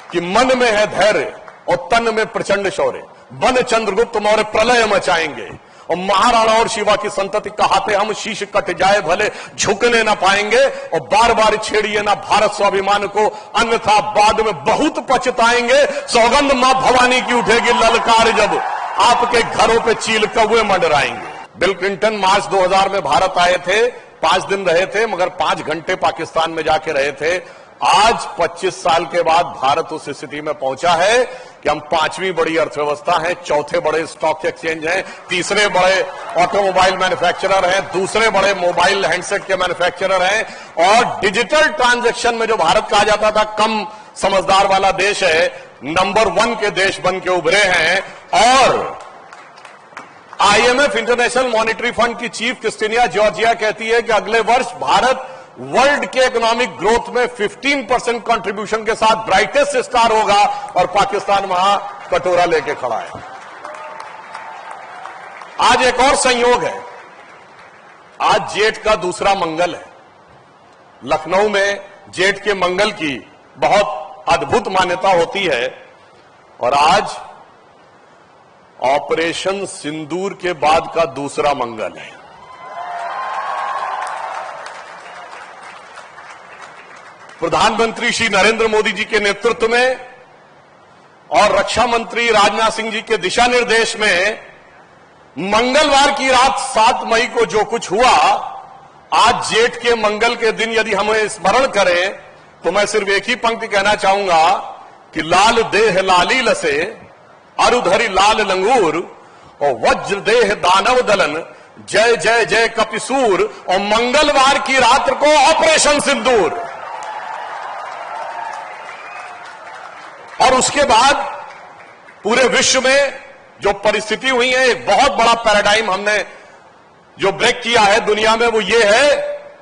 कि मन में है धैर्य और तन में प्रचंड शौर्य, बन चंद्रगुप्त मौर्य प्रलय मचाएंगे और महाराणा और शिवा की संतति कहाते हम शीश कट जाए भले झुकने ना पाएंगे और बार बार छेड़िए ना भारत स्वाभिमान को अन्यथा बाद में बहुत पछताएंगे। सौगंध मां भवानी की उठेगी ललकार जब आपके घरों पे चील कौवे मंडराएंगे। बिल क्लिंटन मार्च 2000 में भारत आए थे, 5 दिन रहे थे, मगर 5 घंटे पाकिस्तान में जाके रहे थे। आज 25 साल के बाद भारत उस स्थिति में पहुंचा है कि हम 5वीं बड़ी अर्थव्यवस्था हैं, 4थे बड़े स्टॉक एक्सचेंज हैं, 3रे बड़े ऑटोमोबाइल मैन्युफैक्चरर हैं, 2रे बड़े मोबाइल हैंडसेट के मैन्युफैक्चरर हैं और डिजिटल ट्रांजैक्शन में जो भारत कहा जाता था कम समझदार वाला देश है, नंबर 1 के देश बन के उभरे हैं। और IMF इंटरनेशनल मॉनिटरी फंड की चीफ क्रिस्टिनिया जॉर्जिया कहती है कि अगले वर्ष भारत वर्ल्ड के इकोनॉमिक ग्रोथ में 15% कंट्रीब्यूशन के साथ ब्राइटेस्ट स्टार होगा और पाकिस्तान वहां कटोरा लेके खड़ा है। आज एक और संयोग है, आज जेठ का दूसरा मंगल है। लखनऊ में जेठ के मंगल की बहुत अद्भुत मान्यता होती है और आज ऑपरेशन सिंदूर के बाद का दूसरा मंगल है। प्रधानमंत्री श्री नरेंद्र मोदी जी के नेतृत्व में और रक्षा मंत्री राजनाथ सिंह जी के दिशा निर्देश में मंगलवार की रात 7 मई को जो कुछ हुआ, आज जेठ के मंगल के दिन यदि हमें स्मरण करें तो मैं सिर्फ एक ही पंक्ति कहना चाहूंगा कि लाल देह लाली लसे अरुधरी लाल लंगूर और वज्र देह दानव दलन जय जय जय कपिसूर और मंगलवार की रात को ऑपरेशन सिंदूर। और उसके बाद पूरे विश्व में जो परिस्थिति हुई है, एक बहुत बड़ा पैराडाइम हमने जो ब्रेक किया है दुनिया में, वो ये है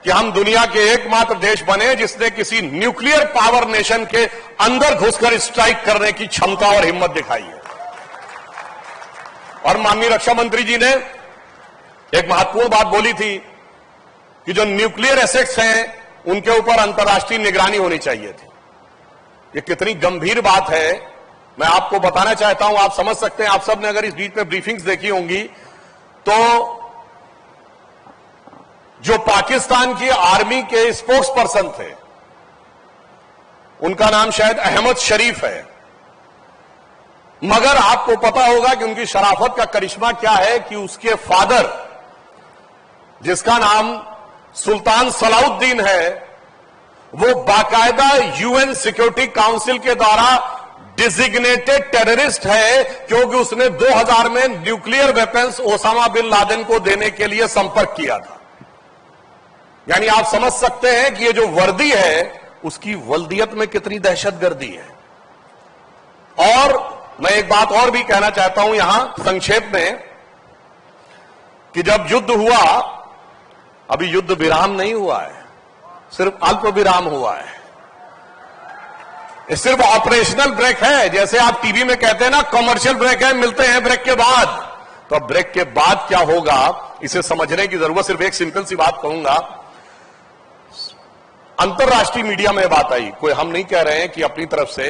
कि हम दुनिया के एकमात्र देश बने जिसने किसी न्यूक्लियर पावर नेशन के अंदर घुसकर स्ट्राइक करने की क्षमता और हिम्मत दिखाई है। और माननीय रक्षा मंत्री जी ने एक महत्वपूर्ण बात बोली थी कि जो न्यूक्लियर एसेट्स हैं उनके ऊपर अंतर्राष्ट्रीय निगरानी होनी चाहिए थी। ये कितनी गंभीर बात है मैं आपको बताना चाहता हूं, आप समझ सकते हैं। आप सब ने अगर इस बीच में ब्रीफिंग्स देखी होंगी तो जो पाकिस्तान की आर्मी के स्पोक्स पर्सन थे, उनका नाम शायद अहमद शरीफ है, मगर आपको पता होगा कि उनकी शराफत का करिश्मा क्या है कि उसके फादर, जिसका नाम सुल्तान सलाउद्दीन है, वो बाकायदा यूएन सिक्योरिटी काउंसिल के द्वारा डिजिग्नेटेड टेररिस्ट है, क्योंकि उसने 2000 में nuclear weapons Osama bin Laden को देने के लिए संपर्क किया था। यानी आप समझ सकते हैं कि ये जो वर्दी है उसकी वल्दियत में कितनी दहशतगर्दी है। और मैं एक बात और भी कहना चाहता हूं यहां संक्षेप में कि जब युद्ध हुआ, अभी युद्ध विराम नहीं हुआ है, सिर्फ अल्प विराम हुआ है। ये सिर्फ ऑपरेशनल ब्रेक है। जैसे आप टीवी में कहते हैं ना कमर्शियल ब्रेक है, मिलते हैं ब्रेक के बाद। तो अब ब्रेक के बाद क्या होगा इसे समझने की जरूरत। सिर्फ एक सिंपल सी बात कहूंगा, अंतरराष्ट्रीय मीडिया में बात आई, कोई हम नहीं कह रहे हैं कि अपनी तरफ से,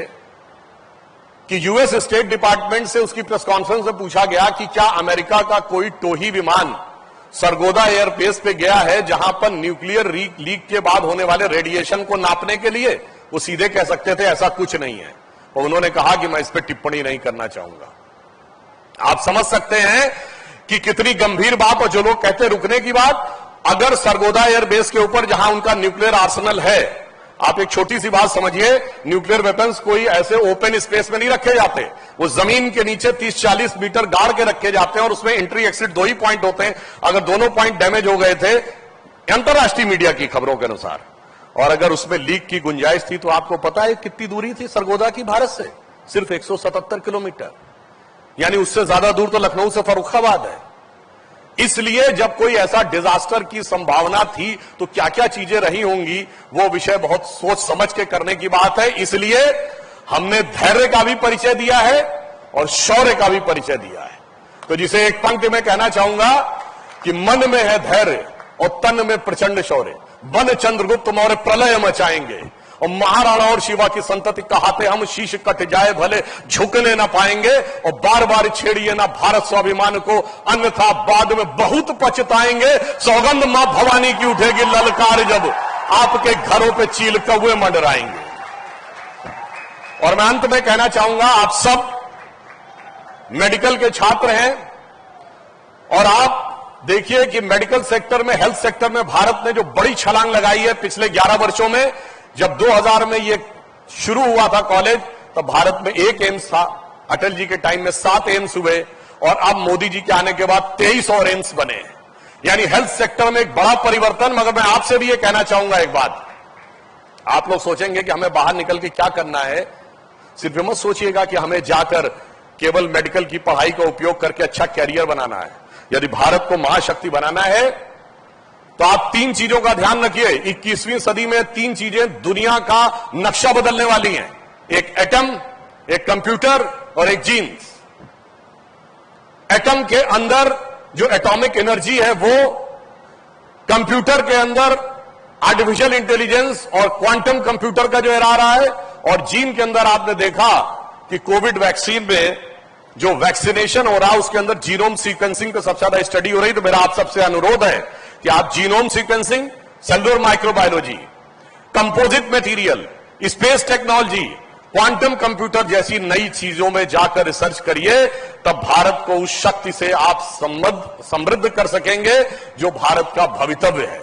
कि यूएस स्टेट डिपार्टमेंट से उसकी प्रेस कॉन्फ्रेंस में पूछा गया कि क्या अमेरिका का कोई टोही विमान सरगोदा एयरबेस पे गया है जहां पर न्यूक्लियर लीक के बाद होने वाले रेडिएशन को नापने के लिए। वो सीधे कह सकते थे ऐसा कुछ नहीं है, और उन्होंने कहा कि मैं इस पर टिप्पणी नहीं करना चाहूंगा। आप समझ सकते हैं कि कितनी गंभीर बात। और जो लोग कहते रुकने की बात, अगर सरगोदा एयरबेस के ऊपर जहां उनका न्यूक्लियर आर्सेनल है, आप एक छोटी सी बात समझिए, न्यूक्लियर वेपन्स कोई ऐसे ओपन स्पेस में नहीं रखे जाते, वो जमीन के नीचे 30-40 मीटर गाड़ के रखे जाते हैं और उसमें एंट्री एक्सिट 2 ही पॉइंट होते हैं। अगर दोनों पॉइंट डैमेज हो गए थे अंतरराष्ट्रीय मीडिया की खबरों के अनुसार, और अगर उसमें लीक की गुंजाइश थी, तो आपको पता है कितनी दूरी थी सरगोदा की भारत से? सिर्फ 177 किलोमीटर। यानी उससे ज्यादा दूर तो लखनऊ से फर्रुखाबाद है। इसलिए जब कोई ऐसा डिजास्टर की संभावना थी तो क्या क्या चीजें रही होंगी, वो विषय बहुत सोच समझ के करने की बात है। इसलिए हमने धैर्य का भी परिचय दिया है और शौर्य का भी परिचय दिया है। तो जिसे एक पंक्ति में कहना चाहूंगा कि मन में है धैर्य और तन में प्रचंड शौर्य, बन चंद्रगुप्त मौर्य प्रलय मचाएंगे और महाराणा और शिवा की संतति कहाते हम शीश कट जाए भले झुकने ना पाएंगे, और बार बार छेड़िए ना भारत स्वाभिमान को, अन्यथा बाद में बहुत पछताएंगे। सौगंध मां भवानी की उठेगी ललकार जब आपके घरों पे चील कौवे मंडराएंगे। और मैं अंत में कहना चाहूंगा, आप सब मेडिकल के छात्र हैं और आप देखिए कि मेडिकल सेक्टर में, हेल्थ सेक्टर में भारत ने जो बड़ी छलांग लगाई है पिछले 11 वर्षों में। जब 2000 में ये शुरू हुआ था कॉलेज, तब भारत में 1 एम्स था, अटल जी के टाइम में 7 एम्स हुए, और अब मोदी जी के आने के बाद 23 और एम्स बने। यानी हेल्थ सेक्टर में एक बड़ा परिवर्तन। मगर मैं आपसे भी ये कहना चाहूंगा एक बात, आप लोग सोचेंगे कि हमें बाहर निकल के क्या करना है, सिर्फ मत सोचिएगा कि हमें जाकर केवल मेडिकल की पढ़ाई का उपयोग करके अच्छा कैरियर बनाना है। यदि भारत को महाशक्ति बनाना है तो आप 3 चीजों का ध्यान रखिए। 21वीं सदी में 3 चीजें दुनिया का नक्शा बदलने वाली हैं, एक एटम, एक कंप्यूटर और एक जीन्स। एटम के अंदर जो एटॉमिक एनर्जी है वो, कंप्यूटर के अंदर आर्टिफिशियल इंटेलिजेंस और क्वांटम कंप्यूटर का जो आ रहा है, और जीन के अंदर आपने देखा कि कोविड वैक्सीन में जो वैक्सीनेशन हो रहा है उसके अंदर जीनोम सीक्वेंसिंग पर सबसे ज्यादा स्टडी हो रही। तो मेरा आप सबसे अनुरोध है कि आप genome sequencing, cellular microbiology, composite material, space technology, quantum computer जैसी नई चीजों में जाकर रिसर्च करिए, तब भारत को उस शक्ति से आप समृद्ध कर सकेंगे जो भारत का भवितव्य है।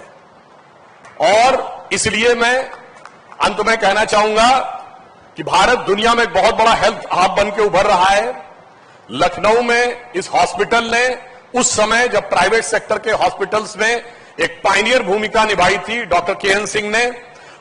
और इसलिए मैं अंत में कहना चाहूंगा कि भारत दुनिया में एक बहुत बड़ा हेल्थ हब बन के उभर रहा है। लखनऊ में इस हॉस्पिटल ने उस समय जब प्राइवेट सेक्टर के हॉस्पिटल्स में एक पायनियर भूमिका निभाई थी डॉक्टर के.एन. सिंह ने,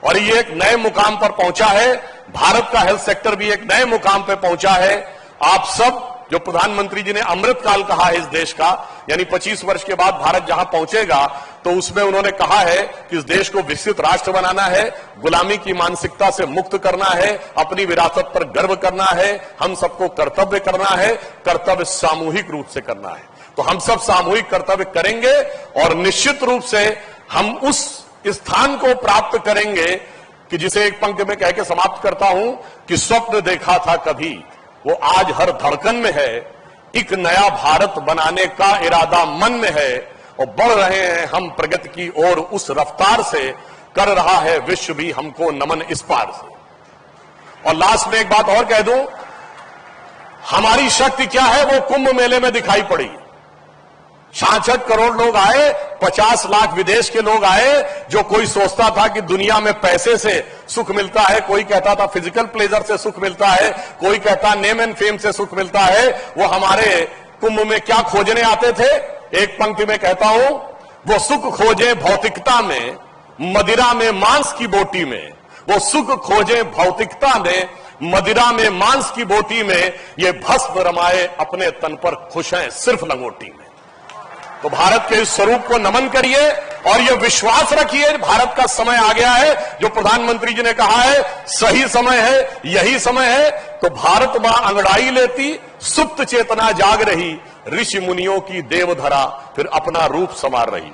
और ये एक नए मुकाम पर पहुंचा है। भारत का हेल्थ सेक्टर भी एक नए मुकाम पर पहुंचा है। आप सब, जो प्रधानमंत्री जी ने अमृतकाल कहा है इस देश का, यानी 25 वर्ष के बाद भारत जहां पहुंचेगा, तो उसमें उन्होंने कहा है कि इस देश को विकसित राष्ट्र बनाना है, गुलामी की मानसिकता से मुक्त करना है, अपनी विरासत पर गर्व करना है, हम सबको कर्तव्य करना है, कर्तव्य सामूहिक रूप से करना है। तो हम सब सामूहिक कर्तव्य करेंगे और निश्चित रूप से हम उस स्थान को प्राप्त करेंगे कि जिसे एक पंक्ति में कह के समाप्त करता हूं कि स्वप्न देखा था कभी, वो आज हर धड़कन में है। एक नया भारत बनाने का इरादा मन में है और बढ़ रहे हैं हम प्रगति की ओर उस रफ्तार से, कर रहा है विश्व भी हमको नमन इस पार से। और लास्ट में एक बात और कह दूं, हमारी शक्ति क्या है वो कुंभ मेले में दिखाई पड़ी। 66 करोड़ लोग आए, 50 लाख विदेश के लोग आए। जो कोई सोचता था कि दुनिया में पैसे से सुख मिलता है, कोई कहता था फिजिकल प्लेजर से सुख मिलता है, कोई कहता नेम एंड फेम से सुख मिलता है, वो हमारे कुंभ में क्या खोजने आते थे। एक पंक्ति में कहता हूं, वो सुख खोजे भौतिकता में, मदिरा में मांस की बोटी में। वो सुख खोजे भौतिकता में, मदिरा में मांस की बोटी में, ये भस्म रमाए अपने तन पर खुश हैं सिर्फ लंगोटी में। तो भारत के इस स्वरूप को नमन करिए और यह विश्वास रखिए, भारत का समय आ गया है। जो प्रधानमंत्री जी ने कहा है सही समय है, यही समय है। तो भारत मां अंगड़ाई लेती, सुप्त चेतना जाग रही, ऋषि मुनियों की देवधरा फिर अपना रूप संवार रही।